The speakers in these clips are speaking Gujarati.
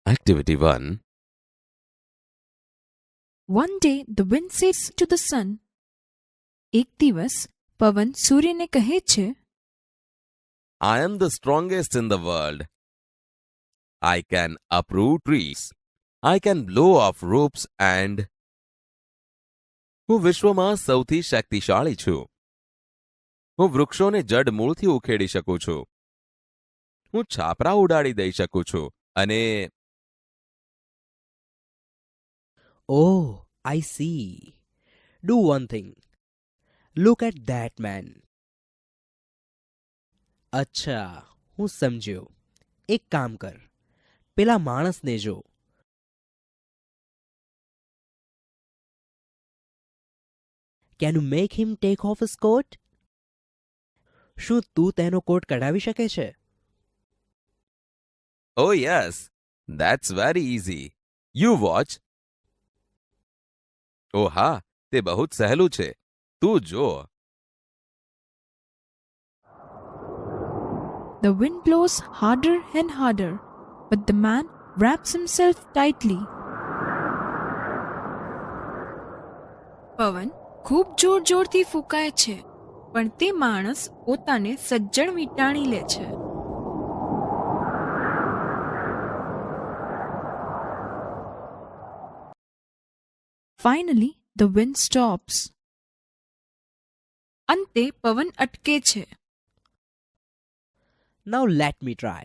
Activity 1. One day the wind says to the sun, એક દિવસ પવન સૂર્યને કહે છે, I am the strongest in the world. I can uproot trees. I can blow off roofs and હું વિશ્વમાં સૌથી શક્તિશાળી છું. હું વૃક્ષોને જડમૂળથી ઉખેડી શકું છું. હું છાપરા ઉડાડી દઈ શકું છું અને Oh, I see. Do one thing. Look at that man. અચ્છા, હું સમજ્યો. એક કામ કર. પેલા માણસને જો. Can you make him take off his coat? શું તું તેનો કોટ કઢાવી શકે છે? oh yes, that's very easy. You watch. ઓ હા, તે બહુ જ સહેલું છે. તું જો. The wind blows harder and harder, but the man wraps himself tightly. પવન ખૂબ જોર જોરથી ફૂંકાય છે, પણ તે માણસ પોતાને સજ્જડ વીંટાળી લે છે. Finally, the wind stops. અંતે પવન અટકે છે. Now let me try.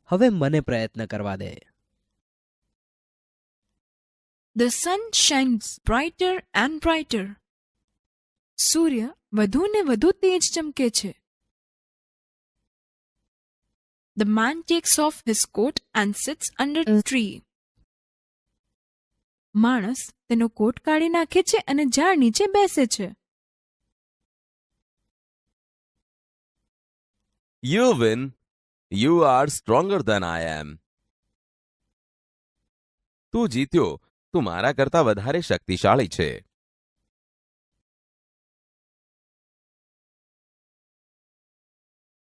હવે મને પ્રયત્ન કરવા દે. The sun shines brighter and brighter. સૂર્ય વધુ ને વધુ તેજ ચમકે છે. The man takes off his coat and sits under a tree. માણસ તેનો કોટ કાઢી નાખે છે અને ઝાડ નીચે બેસે છે. You win. You are stronger than I am. તું જીત્યો. તું મારા કરતા વધારે શક્તિશાળી છે.